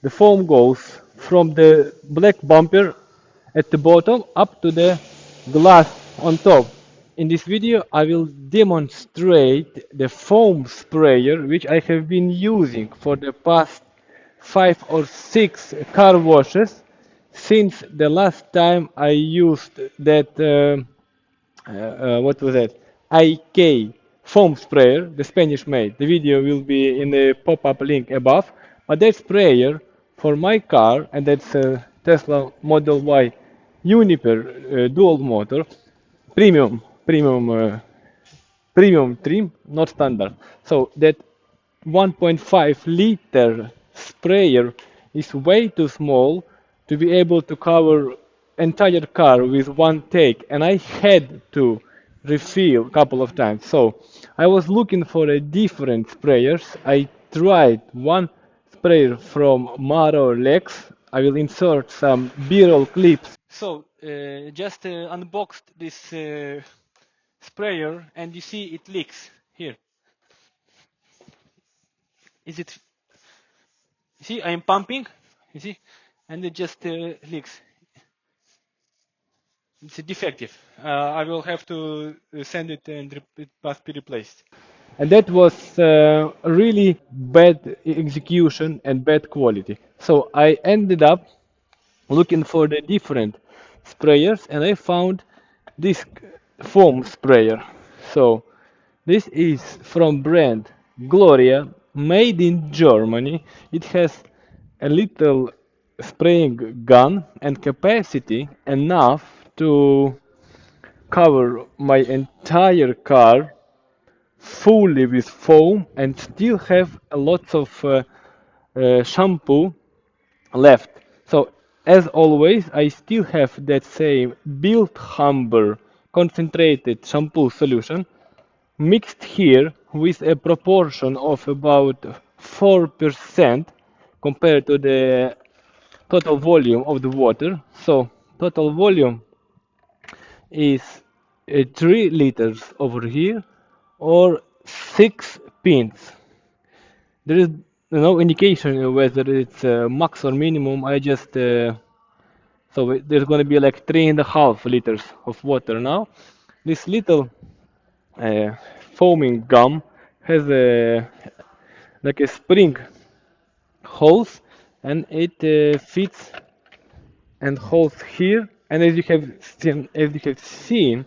The foam goes from the black bumper at the bottom up to the glass on top. In this video I will demonstrate the foam sprayer which I have been using for the past 5 or 6 car washes since the last time I used that what was that? IK foam sprayer, the Spanish made. The video will be in the pop-up link above. But that sprayer for my car, and that's a Tesla Model Y Uniper dual motor, premium, premium trim, not standard. So that 1.5 liter sprayer is way too small to be able to cover entire car with one take, and I had to refill a couple of times. So I was looking for a different sprayers. I tried one sprayer from Marolex. I will insert some B-roll clips. So just unboxed this sprayer, and you see it leaks here. Is it? You see, I am pumping. You see, and it just leaks. It's defective. I will have to send it and it must be replaced. And that was really bad execution and bad quality. So I ended up looking for the different sprayers, and I found this foam sprayer. So this is from brand Gloria, made in Germany. It has a little spraying gun and capacity enough to cover my entire car fully with foam and still have a lot of shampoo left. So as always, I still have that same Bilt Hamber concentrated shampoo solution mixed here with a proportion of about 4% compared to the total volume of the water. So total volume is 3 liters over here or 6 pints. There is no indication whether it's max or minimum. I just there's going to be like 3.5 liters of water now. This little uh, foaming gum has a like a spring hose, and it fits and holds here. And as you have seen,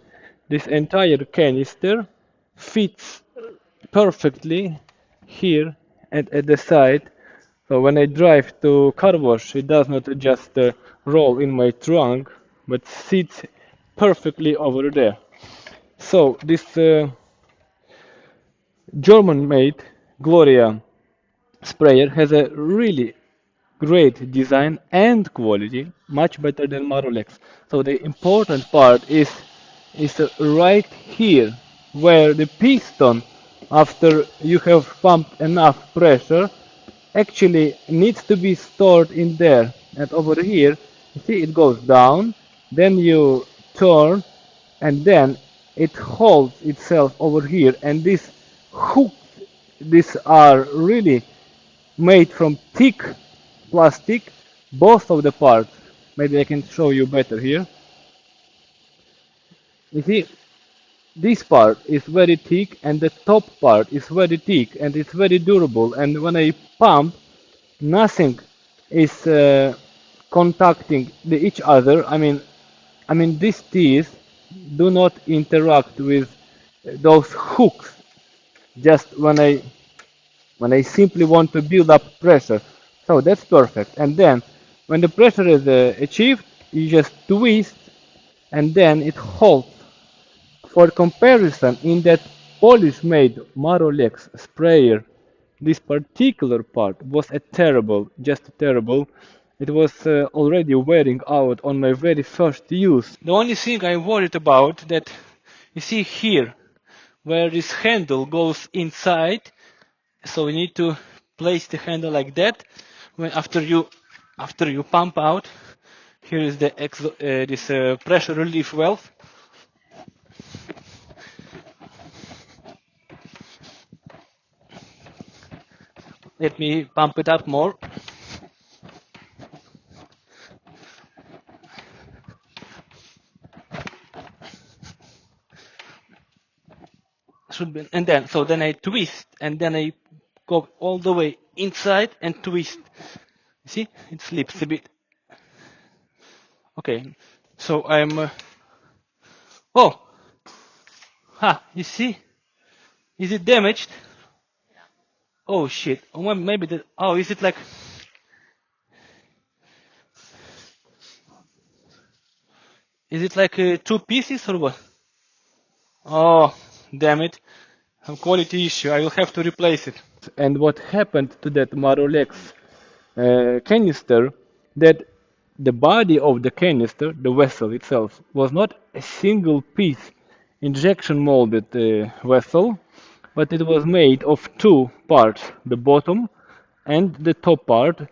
this entire canister fits perfectly here and at the side. So when I drive to car wash, it does not just roll in my trunk, but sits perfectly over there. So this German-made Gloria sprayer has a really great design and quality, much better than Marolex. So the important part is right here, where the piston, after you have pumped enough pressure, actually needs to be stored in there. And over here, you see it goes down, then you turn, and then it holds itself over here. And these hooks, these are really made from thick plastic, both of the parts. Maybe I can show you better here. You see, this part is very thick and the top part is very thick and it's very durable, and when I pump, nothing is contacting each other. I mean these teeth do not interact with those hooks just when I simply want to build up pressure. So that's perfect. And then when the pressure is achieved, you just twist and then it holds. For comparison, in that Polish-made Marolex sprayer, this particular part was just terrible. It was already wearing out on my very first use. The only thing I worried about that, you see here, where this handle goes inside, so we need to place the handle like that. After you pump out, here is this pressure relief valve. Let me pump it up more. should be, and then so then I twist and then I go all the way inside and twist. See, it slips a bit. Okay, so I'm. Oh, you see, is it damaged? Oh shit! Oh, maybe that. Oh, is it like? Is it like two pieces or what? Oh, damn it! Some quality issue. I will have to replace it. And what happened to that Marolex canister, that the body of the canister, the vessel itself, was not a single piece injection molded vessel, but it was made of two parts, the bottom and the top part,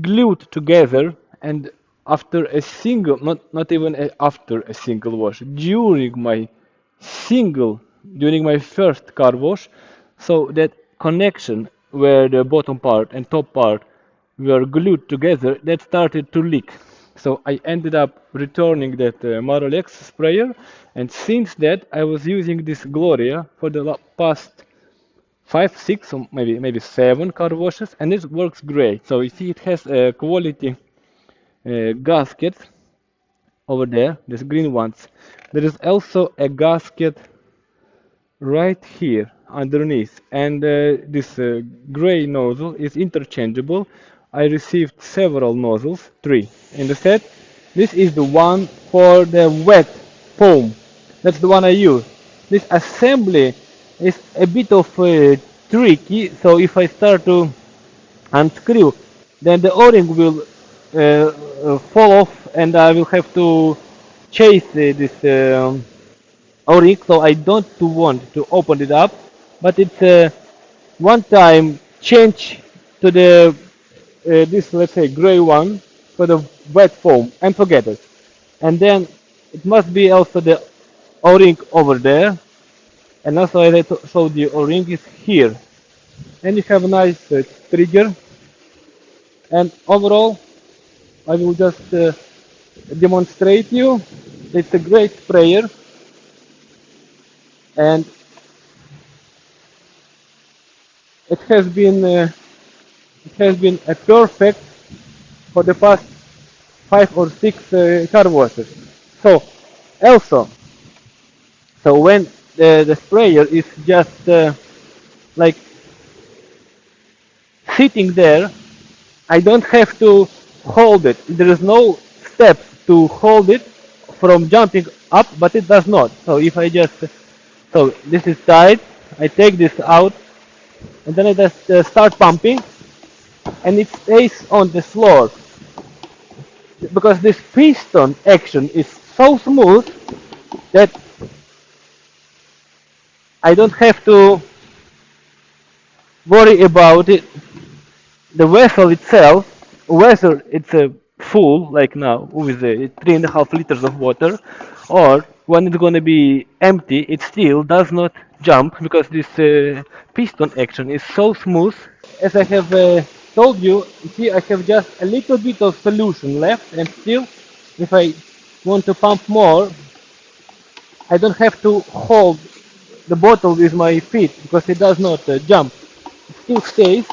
glued together, and after a single, not even after a single wash, single, during my first car wash, so that connection where the bottom part and top part were glued together, that started to leak. So I ended up returning that Marolex sprayer, and since that I was using this Gloria for the past 5, 6, or maybe 7 car washes, and it works great. So you see, it has a quality gasket over there, these green ones. There is also a gasket right here underneath, and this gray nozzle is interchangeable. I received several nozzles, 3 in the set. This is the one for the wet foam. That's the one I use. This assembly is a bit of tricky, so if I start to unscrew, then the o-ring will fall off, and I will have to chase this o-ring, so I don't want to open it up, but it's a one-time change to the this, let's say, gray one for the wet foam, and forget it. And then it must be also the o-ring over there, and also as I showed you, o-ring is here, and you have a nice trigger. And overall, I will just demonstrate you. It's a great sprayer, and it has been a perfect for the past 5 or 6 car washes. So also, so when the sprayer is just like sitting there, I don't have to hold it. There is no steps to hold it from jumping up, but it does not. So if I just, so this is tight, I take this out, and then I just start pumping, and it stays on the floor. Because this piston action is so smooth that I don't have to worry about it, the vessel itself, whether it's full, like now, with 3.5 liters of water, or when it's going to be empty, it still does not jump, because this piston action is so smooth. As I have told you, see, I have just a little bit of solution left, and still, if I want to pump more, I don't have to hold the bottle with my feet, because it does not jump. It still stays,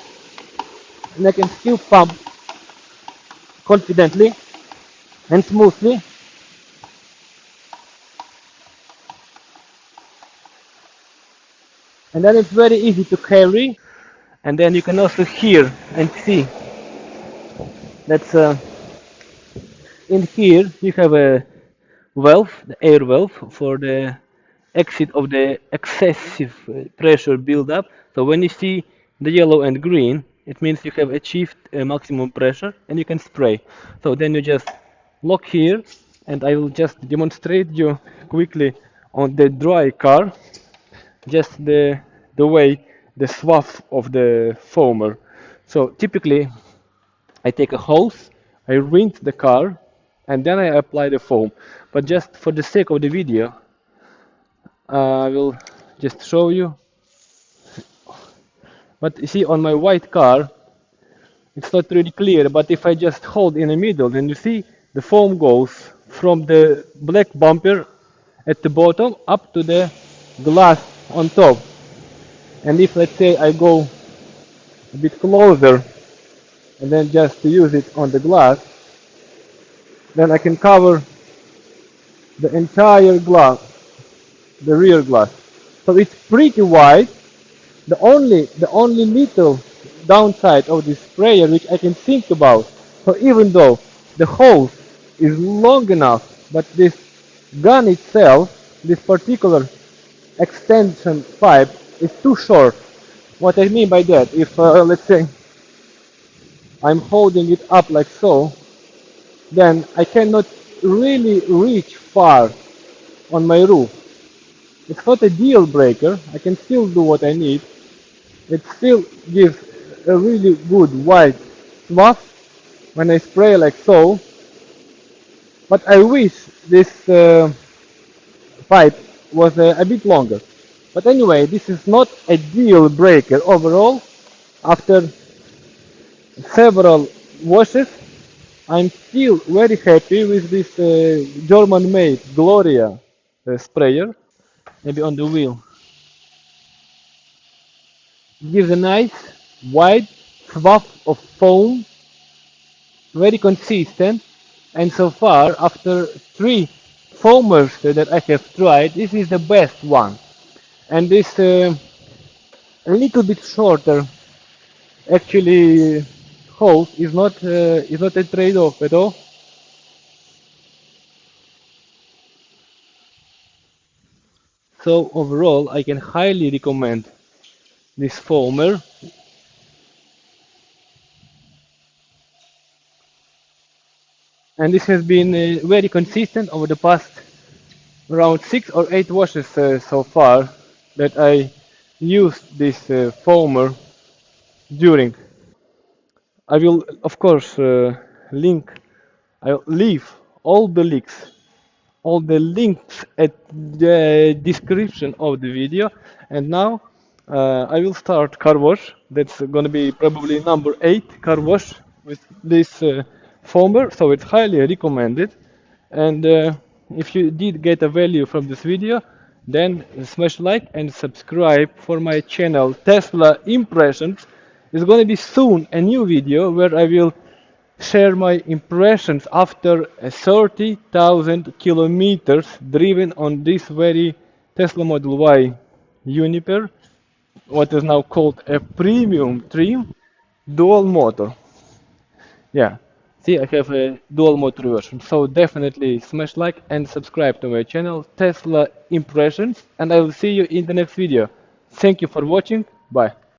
and I can still pump confidently and smoothly. And then it's very easy to carry, and then you can also hear and see that's in here you have a valve, the air valve, for the exit of the excessive pressure buildup. So when you see the yellow and green, it means you have achieved maximum pressure and you can spray. So then you just lock here, and I will just demonstrate you quickly on the dry car, just the way the swath of the foamer. So typically I take a hose, I rinse the car, and then I apply the foam. But just for the sake of the video, I will just show you. But you see, on my white car, it's not really clear, but if I just hold in the middle, then you see the foam goes from the black bumper at the bottom up to the glass on top. And if let's say I go a bit closer and then just use it on the glass, then I can cover the entire glass, the rear glass. So it's pretty wide. The only little downside of this sprayer which I can think about, so even though the hose is long enough, but this gun itself, this particular extension pipe is too short. What I mean by that, if let's say I'm holding it up like so, then I cannot really reach far on my roof. It's not a deal breaker, I can still do what I need. It still gives a really good wide swath when I spray like so, but I wish this pipe was a bit longer. But anyway, this is not a deal breaker overall. After several washes, I'm still very happy with this German-made Gloria sprayer. Maybe on the wheel. It gives a nice wide swath of foam, very consistent. And so far, after 3 foamers that I have tried, this is the best one. And this a little bit shorter, actually, hose is not a trade-off at all. So overall, I can highly recommend this foamer. And this has been very consistent over the past around 6 or 8 washes so far that I used this foamer during. I will of course I'll leave all the links all the links at the description of the video. And now I will start car wash. That's gonna be probably number 8 car wash with this foamer, so it's highly recommended. And if you did get a value from this video, then smash like and subscribe for my channel Tesla Impressions. There's gonna be soon a new video where I will share my impressions after 30,000 kilometers driven on this very Tesla Model Y Uniper, what is now called a premium trim dual motor. Yeah, see, I have a dual motor version, so definitely smash like and subscribe to my channel Tesla Impressions, and I will see you in the next video. Thank you for watching. Bye.